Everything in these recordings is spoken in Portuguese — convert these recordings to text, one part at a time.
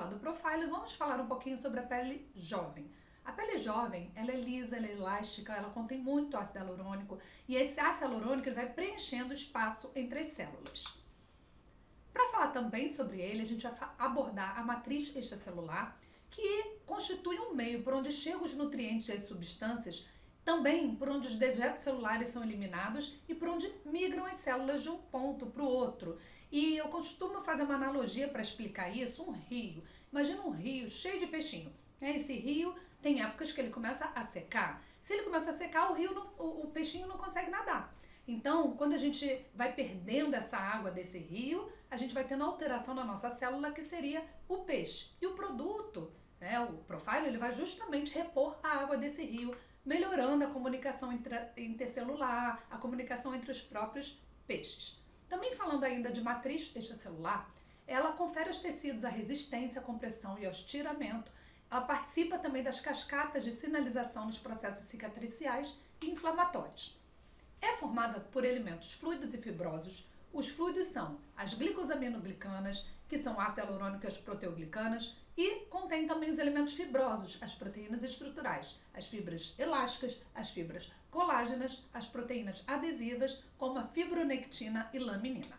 do Profile, vamos falar um pouquinho sobre a pele jovem. A pele jovem, ela é lisa, ela é elástica, ela contém muito ácido hialurônico e esse ácido hialurônico ele vai preenchendo o espaço entre as células. Para falar também sobre ele, a gente vai abordar a matriz extracelular, que constitui um meio por onde chegam os nutrientes e as substâncias, também por onde os dejetos celulares são eliminados e por onde migram as células de um ponto para o outro. E eu costumo fazer uma analogia para explicar isso, um rio. Imagina um rio cheio de peixinho. Esse rio tem épocas que ele começa a secar. Se ele começa a secar, o peixinho não consegue nadar. Então, quando a gente vai perdendo essa água desse rio, a gente vai tendo alteração na nossa célula, que seria o peixe. E o produto, o Profile, ele vai justamente repor a água desse rio, melhorando a comunicação intercelular, a comunicação entre os próprios peixes. Também falando ainda de matriz extracelular, ela confere aos tecidos a resistência à compressão e ao estiramento. Ela participa também das cascatas de sinalização nos processos cicatriciais e inflamatórios. É formada por elementos fluidos e fibrosos. Os fluidos são as glicosaminoglicanas, que são ácido hialurônico e as proteoglicanas, e contém também os elementos fibrosos, as proteínas estruturais, as fibras elásticas, as fibras colágenas, as proteínas adesivas, como a fibronectina e laminina.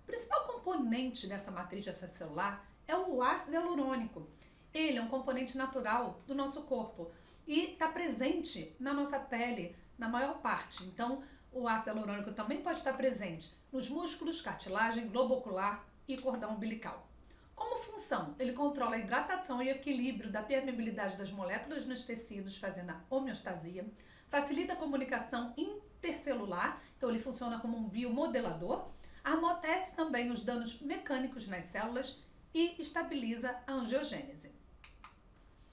O principal componente dessa matriz extracelular é o ácido hialurônico. Ele é um componente natural do nosso corpo e está presente na nossa pele na maior parte. Então, o ácido hialurônico também pode estar presente nos músculos, cartilagem, globo ocular e cordão umbilical. Como função, ele controla a hidratação e equilíbrio da permeabilidade das moléculas nos tecidos, fazendo a homeostasia, facilita a comunicação intercelular, então ele funciona como um biomodelador, amortece também os danos mecânicos nas células e estabiliza a angiogênese.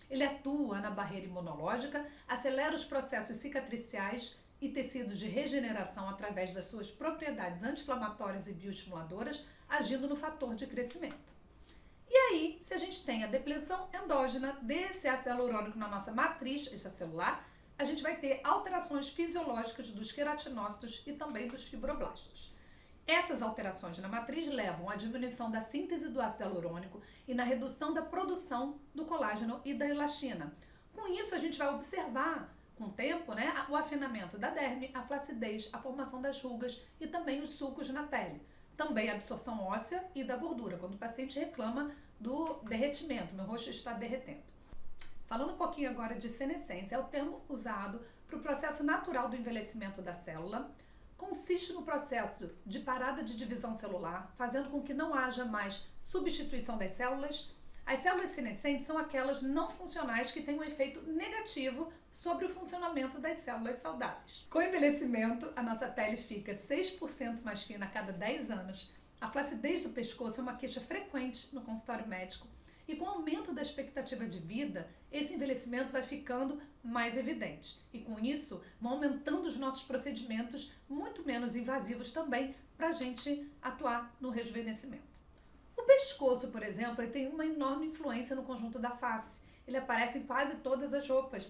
Ele atua na barreira imunológica, acelera os processos cicatriciais e tecidos de regeneração através das suas propriedades anti-inflamatórias e bioestimuladoras, agindo no fator de crescimento. E aí, se a gente tem a depleção endógena desse ácido hialurônico na nossa matriz extracelular, a gente vai ter alterações fisiológicas dos queratinócitos e também dos fibroblastos. Essas alterações na matriz levam à diminuição da síntese do ácido hialurônico e na redução da produção do colágeno e da elastina. Com isso, a gente vai observar, com o tempo, o afinamento da derme, a flacidez, a formação das rugas e também os sulcos na pele. Também a absorção óssea e da gordura, quando o paciente reclama do derretimento, meu rosto está derretendo. Falando um pouquinho agora de senescência, é o termo usado para o processo natural do envelhecimento da célula. Consiste no processo de parada de divisão celular, fazendo com que não haja mais substituição das células. As células senescentes são aquelas não funcionais que têm um efeito negativo sobre o funcionamento das células saudáveis. Com o envelhecimento, a nossa pele fica 6% mais fina a cada 10 anos. A flacidez do pescoço é uma queixa frequente no consultório médico. E com o aumento da expectativa de vida, esse envelhecimento vai ficando mais evidente. E com isso, vão aumentando os nossos procedimentos muito menos invasivos também para a gente atuar no rejuvenescimento. O pescoço, por exemplo, ele tem uma enorme influência no conjunto da face. Ele aparece em quase todas as roupas,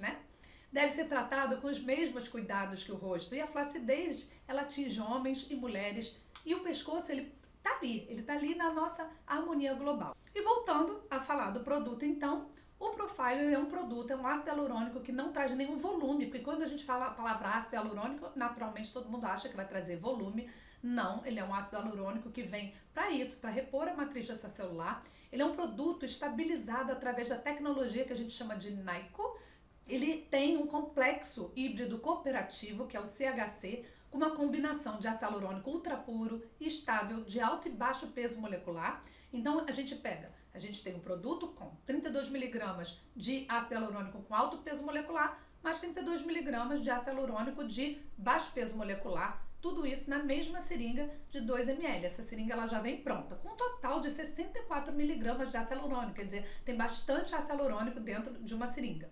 Deve ser tratado com os mesmos cuidados que o rosto. E a flacidez, ela atinge homens e mulheres. E o pescoço, ele está ali na nossa harmonia global. E voltando a falar do produto, então, o Profile é um produto, é um ácido hialurônico que não traz nenhum volume, porque quando a gente fala a palavra ácido hialurônico, naturalmente todo mundo acha que vai trazer volume. Não, ele é um ácido hialurônico que vem para isso, para repor a matriz extracelular. Ele é um produto estabilizado através da tecnologia que a gente chama de NICO. Ele tem um complexo híbrido cooperativo, que é o CHC, com uma combinação de ácido hialurônico ultra puro, estável, de alto e baixo peso molecular. Então, a gente tem um produto com 32 mg de ácido hialurônico com alto peso molecular, mais 32 mg de ácido hialurônico de baixo peso molecular, tudo isso na mesma seringa de 2 ml. Essa seringa ela já vem pronta, com um total de 64 mg de ácido hialurônico, quer dizer, tem bastante ácido hialurônico dentro de uma seringa.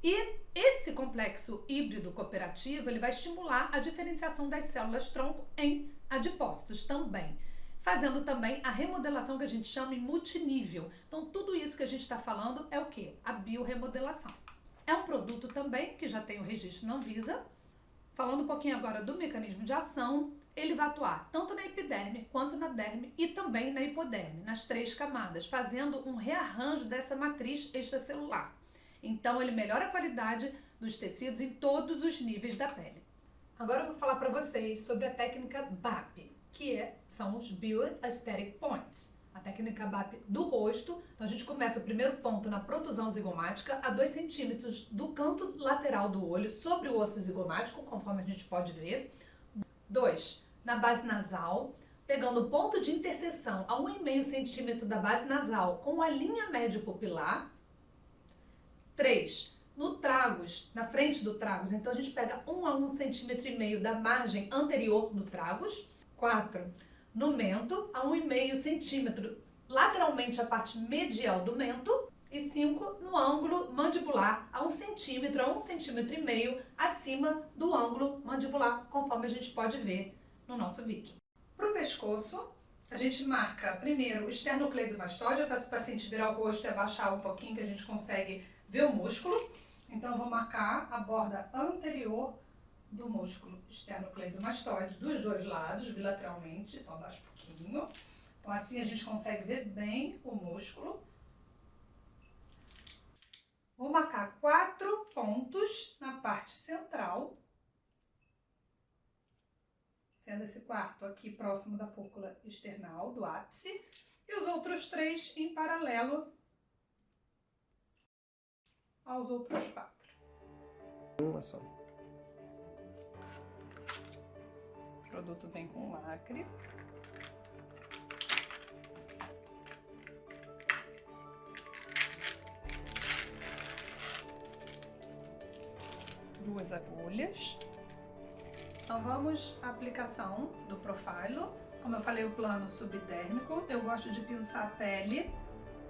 E esse complexo híbrido cooperativo, ele vai estimular a diferenciação das células-tronco em adipócitos também, fazendo também a remodelação que a gente chama em multinível. Então, tudo isso que a gente está falando é o quê? A biorremodelação. É um produto também que já tem o registro na Anvisa. Falando um pouquinho agora do mecanismo de ação, ele vai atuar tanto na epiderme quanto na derme e também na hipoderme, nas 3 camadas, fazendo um rearranjo dessa matriz extracelular. Então, ele melhora a qualidade dos tecidos em todos os níveis da pele. Agora eu vou falar para vocês sobre a técnica BAP, são os Bioaesthetic Points. A técnica BAP do rosto. Então, a gente começa o primeiro ponto na protusão zigomática, a 2 centímetros do canto lateral do olho, sobre o osso zigomático, conforme a gente pode ver. 2, na base nasal, pegando o ponto de interseção a 1,5 centímetro da base nasal com a linha médio pupilar. 3, no tragus, na frente do tragus, então a gente pega 1 a 1,5 centímetro da margem anterior do tragus. 4, no mento, a 1,5 centímetro lateralmente a parte medial do mento. E 5, no ângulo mandibular, a 1 centímetro a 1,5 centímetro acima do ângulo mandibular, conforme a gente pode ver no nosso vídeo. Para o pescoço, a gente marca primeiro o esternocleidomastoide. Eu peço para o paciente virar o rosto e abaixar um pouquinho, que a gente consegue ver o músculo. Então, eu vou marcar a borda anterior do músculo esternocleidomastoide dos 2 lados, bilateralmente. Então, abaixo um pouquinho. Então, assim a gente consegue ver bem o músculo. Vou marcar 4 pontos na parte central, sendo esse 4º aqui próximo da fúrcula external, do ápice, e os outros 3 em paralelo aos outros 4. Uma só. O produto vem com lacre. Duas agulhas. Então vamos à aplicação do Profilo. Como eu falei, o plano subdérmico. Eu gosto de pinçar a pele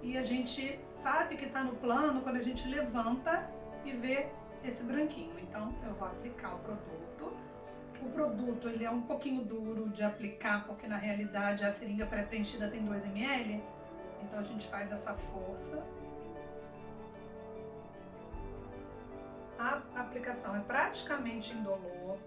e a gente sabe que está no plano quando a gente levanta e vê esse branquinho. Então eu vou aplicar o produto. O produto ele é um pouquinho duro de aplicar, porque na realidade a seringa pré-preenchida tem 2 ml. Então a gente faz essa força. A aplicação é praticamente indolor.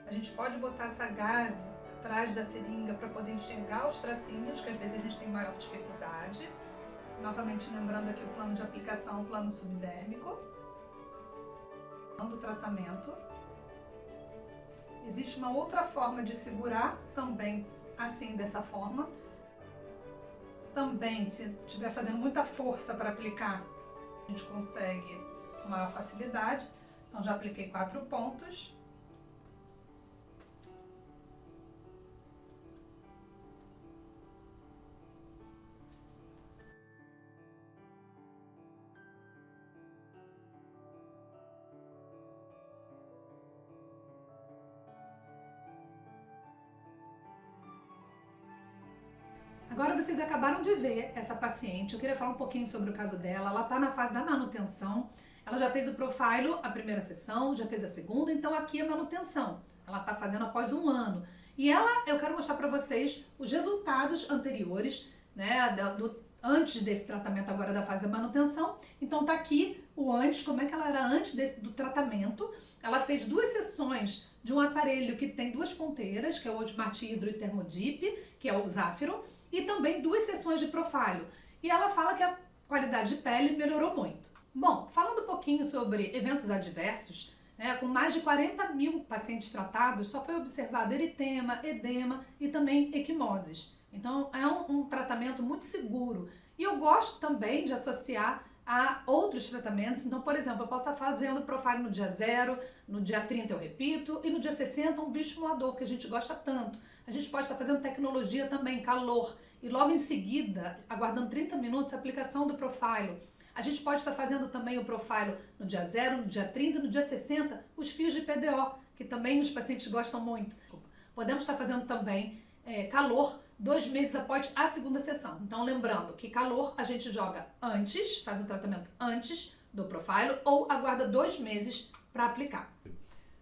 A gente pode botar essa gaze atrás da seringa para poder enxergar os tracinhos, que às vezes a gente tem maior dificuldade. Novamente lembrando aqui o plano de aplicação, o plano subdérmico. Do tratamento. Existe uma outra forma de segurar, também assim, dessa forma. Também, se estiver fazendo muita força para aplicar, a gente consegue com maior facilidade. Então já apliquei 4 pontos. Agora vocês acabaram de ver essa paciente, eu queria falar um pouquinho sobre o caso dela. Ela está na fase da manutenção, ela já fez o Profilo a primeira sessão, já fez a segunda, então aqui é manutenção. Ela está fazendo após 1 ano. E eu quero mostrar para vocês os resultados anteriores, né, antes desse tratamento agora da fase da manutenção. Então tá aqui o antes, como é que ela era antes do tratamento. Ela fez 2 sessões de um aparelho que tem 2 ponteiras, que é o Osmart Hydro e Thermodip, que é o Zafiro, e também 2 sessões de Profilo. E ela fala que a qualidade de pele melhorou muito. Bom, falando um pouquinho sobre eventos adversos, né, com mais de 40.000 pacientes tratados, só foi observado eritema, edema e também equimoses. Então é um tratamento muito seguro. E eu gosto também de associar a outros tratamentos. Então, por exemplo, eu posso estar fazendo Profilo no dia 0, no dia 30 eu repito, e no dia 60 um bioestimulador, que a gente gosta tanto. A gente pode estar fazendo tecnologia também, calor, e logo em seguida, aguardando 30 minutos, a aplicação do Profilo. A gente pode estar fazendo também o Profilo no dia 0, no dia 30, no dia 60, os fios de PDO, que também os pacientes gostam muito. Podemos estar fazendo também calor 2 meses após a segunda sessão. Então, lembrando que calor a gente joga antes, faz o tratamento antes do Profilo ou aguarda 2 meses para aplicar.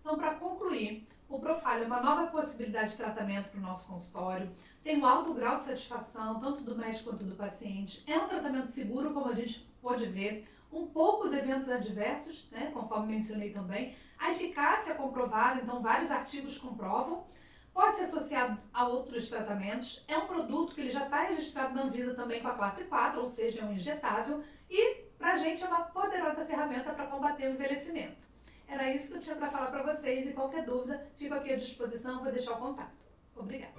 Então, para concluir, o Profilo é uma nova possibilidade de tratamento para o nosso consultório, tem um alto grau de satisfação, tanto do médico quanto do paciente, é um tratamento seguro, como a gente pode ver, com poucos eventos adversos, né, conforme mencionei também, a eficácia comprovada, então vários artigos comprovam, pode ser associado a outros tratamentos, é um produto que ele já está registrado na Anvisa também com a classe 4, ou seja, é um injetável, e para a gente é uma poderosa ferramenta para combater o envelhecimento. Era isso que eu tinha para falar para vocês e qualquer dúvida, fico aqui à disposição, vou deixar o contato. Obrigada.